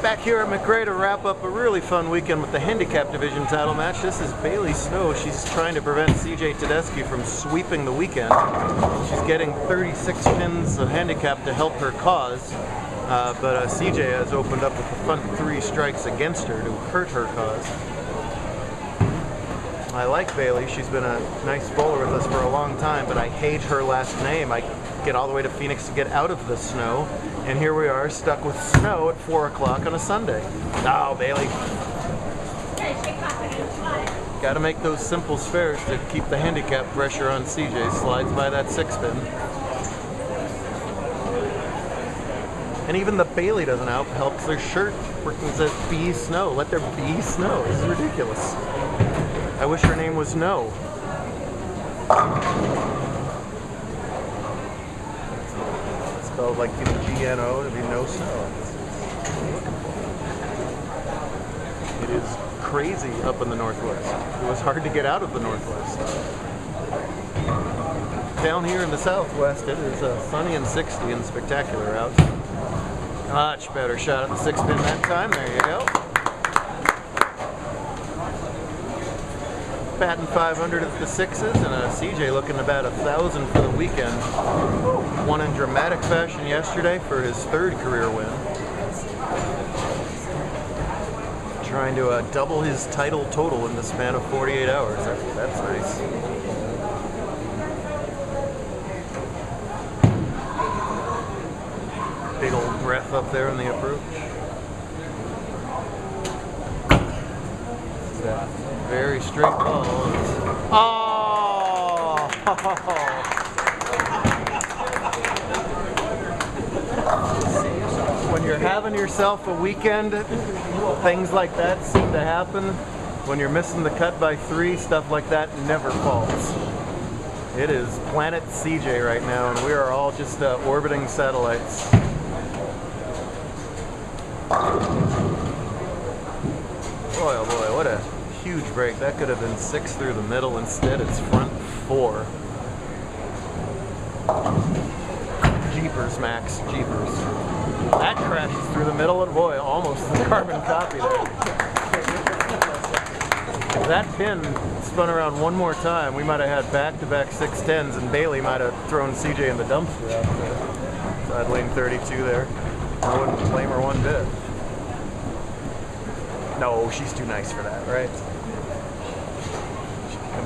Back here at McRay to wrap up a really fun weekend with the Handicap Division title match. This is Bailey Snow. She's trying to prevent CJ Tedeschi from sweeping the weekend. She's getting 36 pins of handicap to help her cause, but CJ has opened up with the front 3 strikes against her to hurt her cause. I like Bailey. She's been a nice bowler with us for a long time, but I hate her last name. I get all the way to Phoenix to get out of the snow, and here we are stuck with snow at 4 o'clock on a Sunday. Oh, Bailey. Got to make those simple spares to keep the handicap pressure on CJ. Slides by that 6-pin. And even the Bailey doesn't help because their shirt freaking says be snow. Let there be snow. This is ridiculous. I wish her name was No. Spelled like, you know, GNO to be no snow. It is crazy up in the Northwest. It was hard to get out of the Northwest. Down here in the Southwest, it is sunny and 60 and spectacular out. Much better shot at the 6-pin that time. There you go. Batting 500 at the 6s, and CJ looking to bat 1,000 for the weekend. Won in dramatic fashion yesterday for his 3rd career win. Trying to double his title total in the span of 48 hours. That's nice. Big old breath up there in the approach. Very straight ball. Oh! When you're having yourself a weekend, things like that seem to happen. When you're missing the cut by 3, stuff like that never falls. It is Planet CJ right now, and we are all just orbiting satellites. Boy, oh boy, what a huge break. That could have been 6 through the middle. Instead, it's front 4. Jeepers, Max. Jeepers. That crashes through the middle, and boy, almost the carbon copy there. If that pin spun around one more time, we might have had back-to-back 610s, and Bailey might have thrown CJ in the dumpster out there. Side lane 32 there. I wouldn't blame her one bit. No, she's too nice for that, right?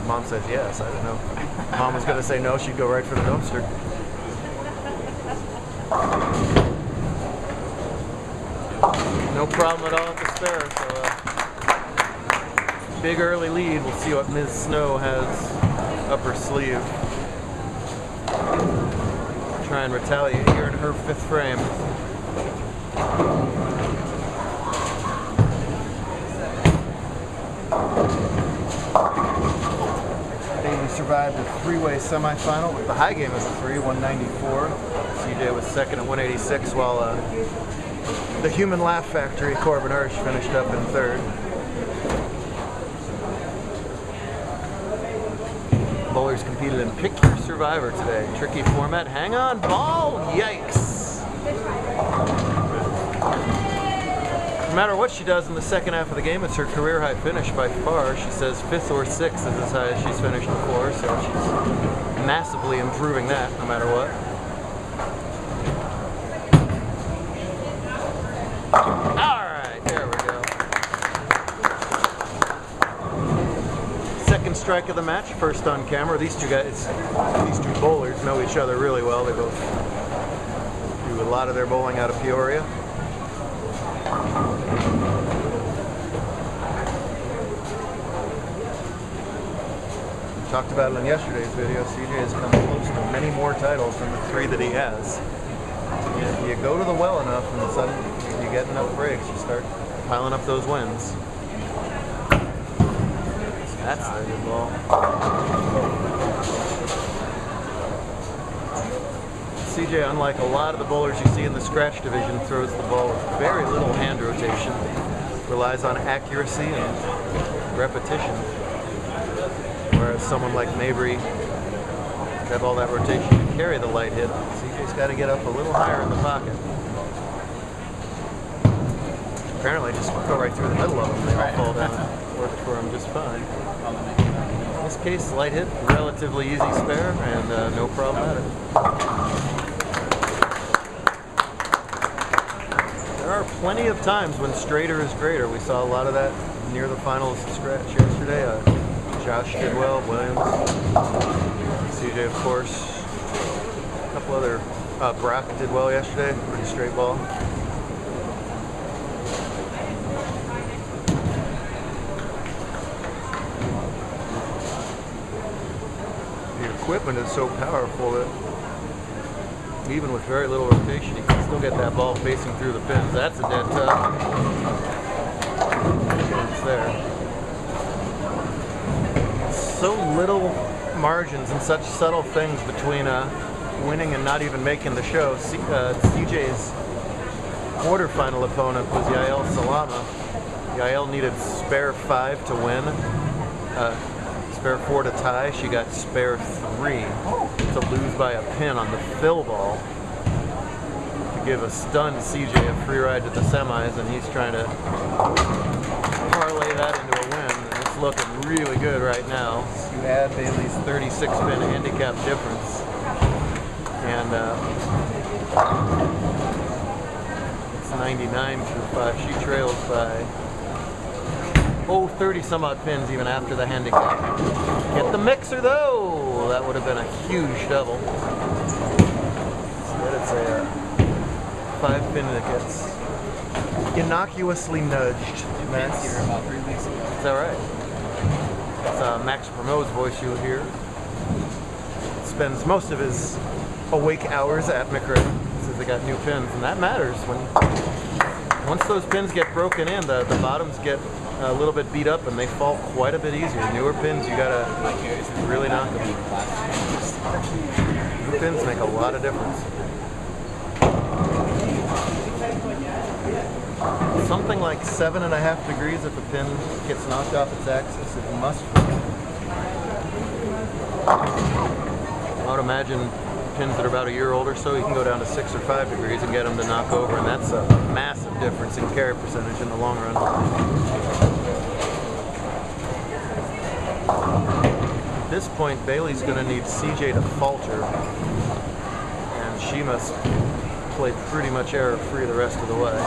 Mom says yes. I don't know. Mom was going to say no, she'd go right for the dumpster. No problem at all at the spare, so big early lead. We'll see what Ms. Snow has up her sleeve. Try and retaliate here in her 5th frame. Survived a 3-way semifinal with the high game as a 3, 194. CJ was 2nd at 186, while the Human Laugh Factory, Corbin Hirsch, finished up in 3rd. Bowlers competed in Pick Your Survivor today. Tricky format. Hang on, ball! Yikes! No matter what she does in the second half of the game, it's her career high finish by far. She says 5th or 6th is as high as she's finished before, so she's massively improving that no matter what. Alright, there we go. Second strike of the match, first on camera. These two bowlers know each other really well. They both do a lot of their bowling out of Peoria. Talked about it in yesterday's video. CJ has come close to many more titles than the 3 that he has. You go to the well enough, and suddenly you get enough breaks, you start piling up those wins. That's a good ball. CJ, unlike a lot of the bowlers you see in the scratch division, throws the ball with very little hand rotation. Relies on accuracy and repetition. Whereas someone like Mabry have all that rotation to carry the light hit. CJ's got to get up a little higher in the pocket. apparently just go right through the middle of them. They all fall down. Worked for him just fine. In this case, light hit, relatively easy spare, and no problem at it. There are plenty of times when straighter is greater. We saw a lot of that near the finals scratch yesterday. Josh did well, Williams, CJ of course. A couple other, Brock did well yesterday, pretty straight ball. The equipment is so powerful that even with very little rotation, you can still get that ball facing through the pins. That's a dead tough. It's there. So little margins and such subtle things between winning and not even making the show. CJ's quarterfinal opponent was Yael Salama. Yael needed spare 5 to win, spare 4 to tie. She got spare 3 to lose by a pin on the fill ball to give a stunned CJ a free ride to the semis, and he's trying to parlay that into a win. It's looking really good right now. You add Bailey's 36-pin handicap difference, and it's 99 through 5. She trails by 30 some odd pins even after the handicap. Get the mixer though! That would have been a huge double. Instead it's a 5-pin that gets innocuously nudged. Max here about 3 weeks ago. Is that right? That's Max Promo's voice you'll hear. Spends most of his awake hours at McRay. Says they got new pins, and that matters. Once those pins get broken in, the bottoms get a little bit beat up and they fall quite a bit easier. Newer pins, you gotta really knock them. New pins make a lot of difference. Something like 7.5 degrees if a pin gets knocked off its axis, it must fall. I would imagine pins that are about a year old or so, you can go down to 6 or 5 degrees and get them to knock over, and that's a massive difference in carry percentage in the long run. At this point, Bailey's going to need CJ to falter, and she must play pretty much error-free the rest of the way.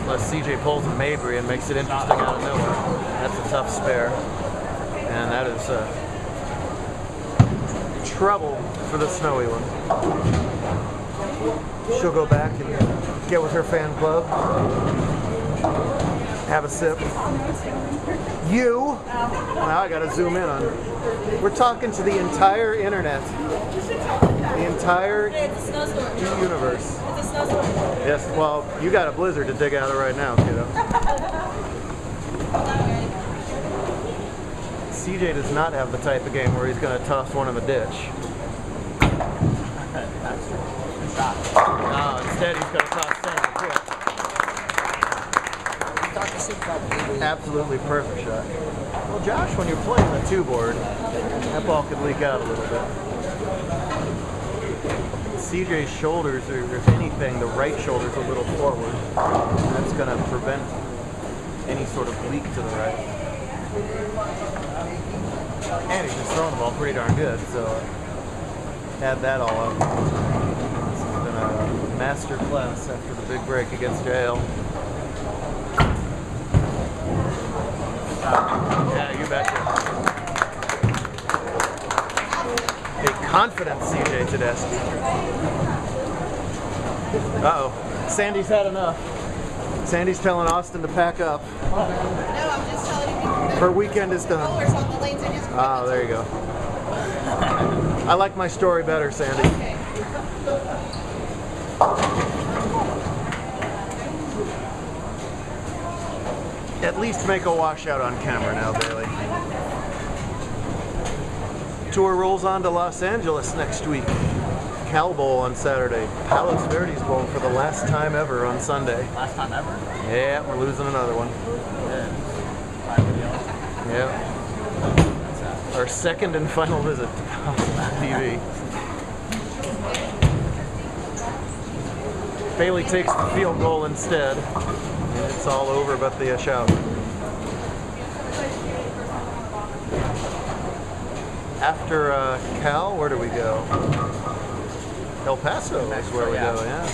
Unless CJ pulls a Mabry and makes it interesting out of nowhere. That's a tough spare, and that is trouble for the snowy one. She'll go back and get with her fan club, have a sip. You, now I gotta zoom in on her. We're talking to the entire internet, the entire universe. It's a snowstorm. Yes, well, you got a blizzard to dig out of right now, kiddo. CJ does not have the type of game where he's going to toss one in the ditch. No, instead he's going to toss 10 in the foot. Absolutely perfect shot. Well, Josh, when you're playing the 2-board, that ball could leak out a little bit. CJ's shoulders, or if anything, the right shoulder's a little forward. That's going to prevent any sort of leak to the right. And he's just throwing the ball pretty darn good, so add that all up. This has been a master class after the big break against Jael. Yeah, you betcha. A confident CJ Tedeschi. Uh-oh. Sandy's had enough. Sandy's telling Austin to pack up. No, I'm just telling you. Her weekend is done. Ah, there you go. I like my story better, Sandy. Okay. At least make a washout on camera now, Bailey. Tour rolls on to Los Angeles next week. Cal Bowl on Saturday. Palos Verdes Bowl for the last time ever on Sunday. Last time ever? Yeah, we're losing another one. Yeah. Our second and final visit to Palos TV. Bailey takes the field goal instead. It's all over but the shout. After Cal, where do we go? El Paso is where we go, yeah.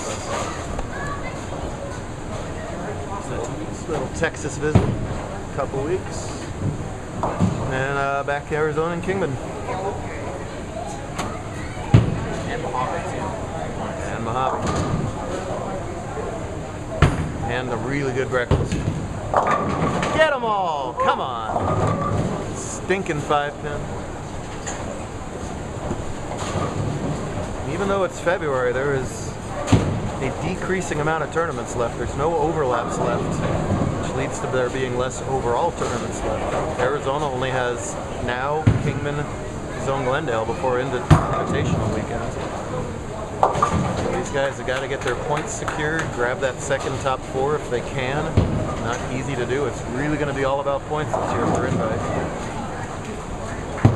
Little Texas visit, couple weeks. And back to Arizona and Kingman. And Mojave too. And Mojave. And a really good breakfast. Get them all! Come on! Stinking 5-pin. Even though it's February, there is a decreasing amount of tournaments left. There's no overlaps left, which leads to there being less overall tournaments left. Arizona only has now Kingman, Zone Glendale before invitational weekend. So these guys have got to get their points secured, grab that second top 4 if they can. Not easy to do. It's really going to be all about points this year for invite.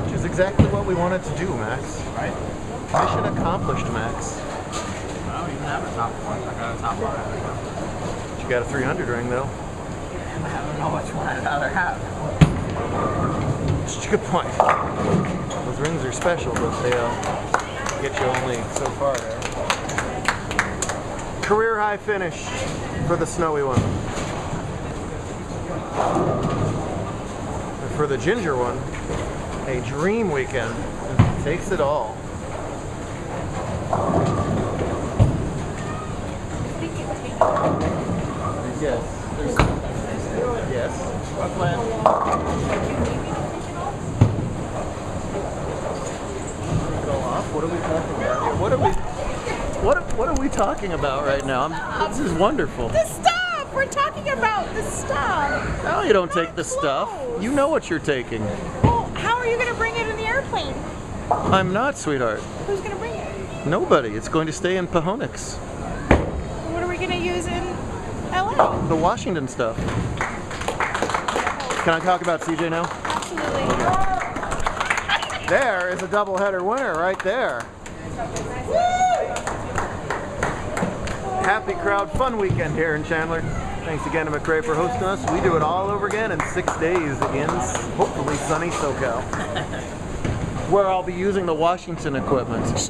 Which is exactly what we wanted to do, Max. Right? Mission accomplished, Max. I don't even have a top 1. I got a top 5. You got a 300 ring, though. I don't know which one I'd rather have. It's a good point. Those rings are special, but they get you only so far there. Career high finish for the snowy one. And for the ginger one, a dream weekend. Takes it all. Yes. Yes. What plan? Go off. What are we talking about here? What are we talking about right now? This is wonderful. The stuff! We're talking about the stuff. No, you don't take the stuff. You know what you're taking. Well, how are you going to bring it in the airplane? I'm not, sweetheart. Who's going to bring it? Nobody. It's going to stay in Pahonix. What are we going to use in LA? The Washington stuff. Can I talk about CJ now? Absolutely. There is a doubleheader winner right there. Happy crowd, fun weekend here in Chandler. Thanks again to McRay for hosting us. We do it all over again in 6 days in hopefully sunny SoCal, where I'll be using the Washington equipment.